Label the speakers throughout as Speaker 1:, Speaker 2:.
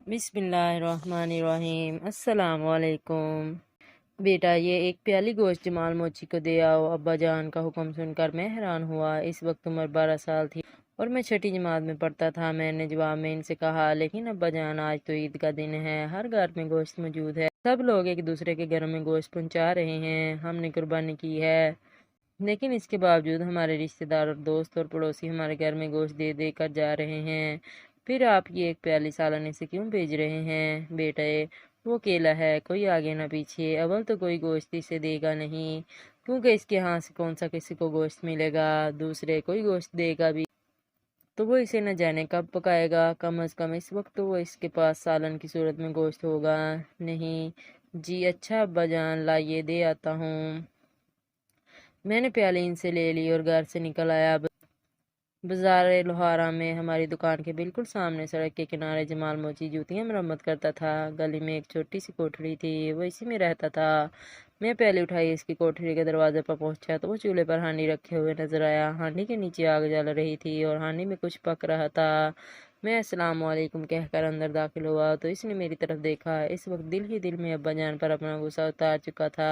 Speaker 1: بسم اللہ الرحمن الرحیم۔ السلام علیکم بیٹا، یہ ایک پیالی گوشت جمال موچی کو دے آؤ۔ ابا جان کا حکم سن کر میں حیران ہوا۔ اس وقت عمر 12 سال تھی اور میں چھٹی جماعت میں پڑھتا تھا۔ میں نے جواب میں ان سے کہا، لیکن ابا جان آج تو عید کا دن ہے، ہر گھر میں گوشت موجود ہے، سب لوگ ایک دوسرے کے گھروں میں گوشت پہنچا رہے ہیں، ہم نے قربانی کی ہے، لیکن اس کے باوجود ہمارے رشتہ دار اور دوست اور پڑوسی ہمارے گھر میں گوشت دے دے کر جا رہے ہیں، پھر آپ یہ ایک پیالی سالن سے کیوں بھیج رہے ہیں؟ بیٹے، وہ اکیلا ہے، کوئی آگے نہ پیچھے، اول تو کوئی گوشت اسے دے گا نہیں، کیونکہ اس کے ہاں سے کون سا کسی کو گوشت ملے گا، دوسرے کوئی گوشت دے گا بھی تو وہ اسے نہ جانے کب پکائے گا، کم از کم اس وقت تو وہ اس کے پاس سالن کی صورت میں گوشت ہوگا نہیں۔ جی اچھا ابا جان، لائیے دے آتا ہوں۔ میں نے پیالی ان سے لے لی اور گھر سے نکل آیا۔ بازار لوہارا میں ہماری دکان کے بالکل سامنے سڑک کے کنارے جمال موچی جوتیاں مرمت کرتا تھا۔ گلی میں ایک چھوٹی سی کوٹھری تھی، وہ اسی میں رہتا تھا۔ میں پیالی اٹھائی اس کی کوٹھری کے دروازے پر پہنچا تو وہ چولہے پر ہانڈی رکھے ہوئے نظر آیا۔ ہانڈی کے نیچے آگ جل رہی تھی اور ہانڈی میں کچھ پک رہا تھا۔ میں السلام علیکم کہہ کر اندر داخل ہوا تو اس نے میری طرف دیکھا۔ اس وقت دل ہی دل میں ابا جان پر اپنا غصہ اتار چکا تھا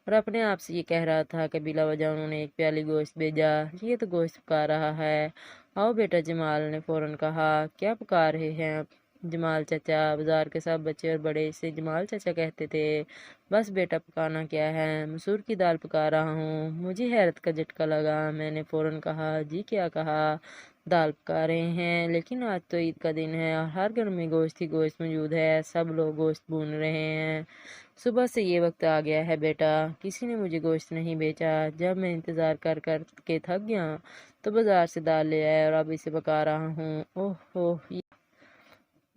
Speaker 1: اور اپنے آپ سے یہ کہہ رہا تھا کہ بلا وجہ انہوں نے ایک پیالی گوشت بھیجا، یہ تو گوشت پکا رہا ہے۔ آؤ بیٹا، جمال نے فوراً کہا۔ کیا پکا رہے ہیں آپ؟ جمال چچا، بازار کے سب بچے اور بڑے اسے جمال چچا کہتے تھے۔ بس بیٹا، پکانا کیا ہے؟ مسور کی دال پکا رہا ہوں۔ مجھے حیرت کا جھٹکا لگا۔ میں نے فوراً کہا، جی کیا کہا؟ دال پکا رہے ہیں، لیکن آج تو عید کا دن ہے اور ہر گھر میں گوشت ہی گوشت موجود ہے، سب لوگ گوشت بھون رہے ہیں۔ صبح سے یہ وقت آ گیا ہے بیٹا، کسی نے مجھے گوشت نہیں بیچا، جب میں انتظار کر کر کے تھک گیا تو بازار سے دال لے آیا اور اب اسے پکا رہا ہوں۔ اوہ اوہ،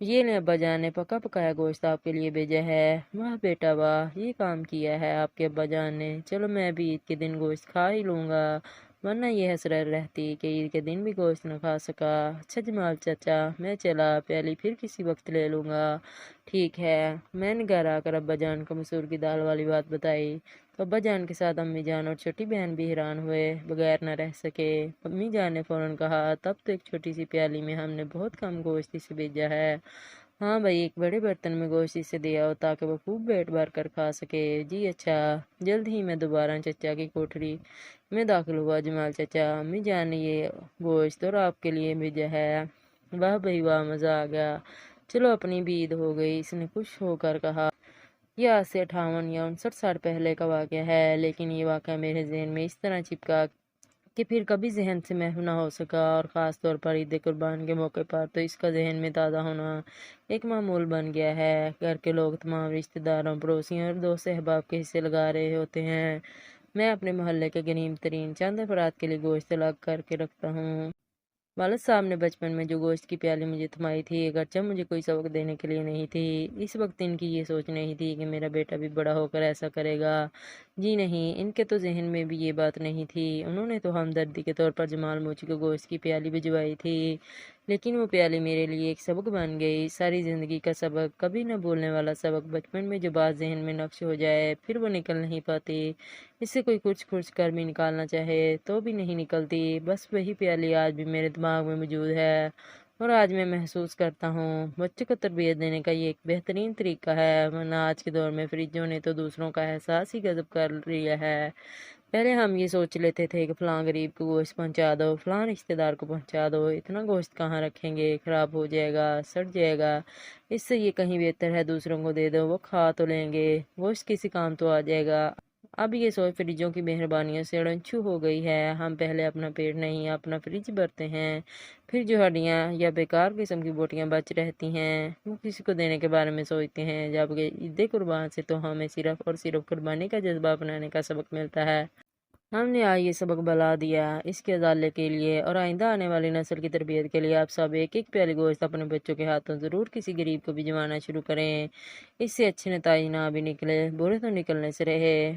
Speaker 1: یہ لیں ابا جان نے پکا پکایا گوشت آپ کے لیے بھیجا ہے۔ واہ بیٹا واہ، یہ کام کیا ہے آپ کے ابا جان نے، چلو میں بھی عید کے دن گوشت کھا ہی لوں گا، ورنہ یہ حسرت رہتی کہ عید کے دن بھی گوشت نہ کھا سکا۔ اچھا جمال چچا، میں چلا، پیالی پھر کسی وقت لے لوں گا۔ ٹھیک ہے۔ میں نے گھر آ کر ابا جان کو مسور کی دال والی بات بتائی تو ابا جان کے ساتھ امی جان اور چھوٹی بہن بھی حیران ہوئے، بغیر نہ رہ سکے۔ امی جان نے فوراً کہا، تب تو ایک چھوٹی سی پیالی میں ہم نے بہت کم گوشت اسے بھیجا ہے۔ ہاں بھائی، ایک بڑے برتن میں گوشت اسے دے آؤ تاکہ وہ خوب پیٹ بھر کر کھا سکے۔ جی اچھا۔ جلد ہی میں دوبارہ چچا کی کوٹھری میں داخل ہوا۔ جمال چچا، امی جان نے یہ گوشت اور آپ کے لیے بھیجا ہے۔ واہ بھائی واہ، مزہ آ گیا، چلو اپنی بھی عید ہو گئی، اس نے خوش ہو کر کہا۔ یہ آج سے 58 یا 59 سال پہلے کا واقعہ ہے، لیکن یہ واقعہ میرے ذہن میں اس طرح چپکا کہ پھر کبھی ذہن سے محو نہ ہو سکا، اور خاص طور پر عید قربان کے موقع پر تو اس کا ذہن میں تازہ ہونا ایک معمول بن گیا ہے۔ گھر کے لوگ تمام رشتہ داروں، پڑوسیوں اور دوست احباب کے حصے لگا رہے ہوتے ہیں۔ میں اپنے محلے کے غنیم ترین چند افراد کے لیے گوشت الگ کر کے رکھتا ہوں۔ والد صاحب نے بچپن میں جو گوشت کی پیالی مجھے تھمائی تھی، اگرچہ مجھے کوئی سبق دینے کے لیے نہیں تھی، اس وقت ان کی یہ سوچ نہیں تھی کہ میرا بیٹا بھی بڑا ہو کر ایسا کرے گا۔ جی نہیں، ان کے تو ذہن میں بھی یہ بات نہیں تھی۔ انہوں نے تو ہمدردی کے طور پر جمال موچی کو گوشت کی پیالی بھجوائی تھی، لیکن وہ پیالی میرے لیے ایک سبق بن گئی، ساری زندگی کا سبق، کبھی نہ بھولنے والا سبق۔ بچپن میں جو بات ذہن میں نقش ہو جائے پھر وہ نکل نہیں پاتی، اس سے کوئی کچھ کھرچ کر بھی نکالنا چاہے تو بھی نہیں نکلتی۔ بس وہی پیالی آج بھی میرے دماغ میں موجود ہے اور آج میں محسوس کرتا ہوں بچوں کو تربیت دینے کا یہ ایک بہترین طریقہ ہے، ورنہ آج کے دور میں فریجوں نے تو دوسروں کا احساس ہی غصب کر لیا ہے۔ پہلے ہم یہ سوچ لیتے تھے کہ فلاں غریب کو گوشت پہنچا دو، فلاں رشتہ دار کو پہنچا دو، اتنا گوشت کہاں رکھیں گے، خراب ہو جائے گا، سڑ جائے گا، اس سے یہ کہیں بہتر ہے دوسروں کو دے دو، وہ کھا تو لیں گے، گوشت کسی کام تو آ جائے گا۔ اب یہ سوچ فریجوں کی مہربانیوں سے اڑنچھو ہو گئی ہے۔ ہم پہلے اپنا پیٹ نہیں، اپنا فریج بھرتے ہیں، پھر جو ہڈیاں یا بیکار قسم کی بوٹیاں بچ رہتی ہیں وہ کسی کو دینے کے بارے میں سوچتے ہیں، جبکہ عید قربان سے تو ہمیں صرف اور صرف قربانی کا جذبہ اپنانے کا سبق ملتا ہے۔ ہم نے آج یہ سبق بلا دیا، اس کے ازالے کے لیے اور آئندہ آنے والی نسل کی تربیت کے لیے آپ سب ایک ایک پیالی گوشت اپنے بچوں کے ہاتھوں ضرور کسی غریب کو بھجوانا شروع کریں، اس سے اچھے نتائج نہ بھی نکلے، برے تو نکلنے سے رہے۔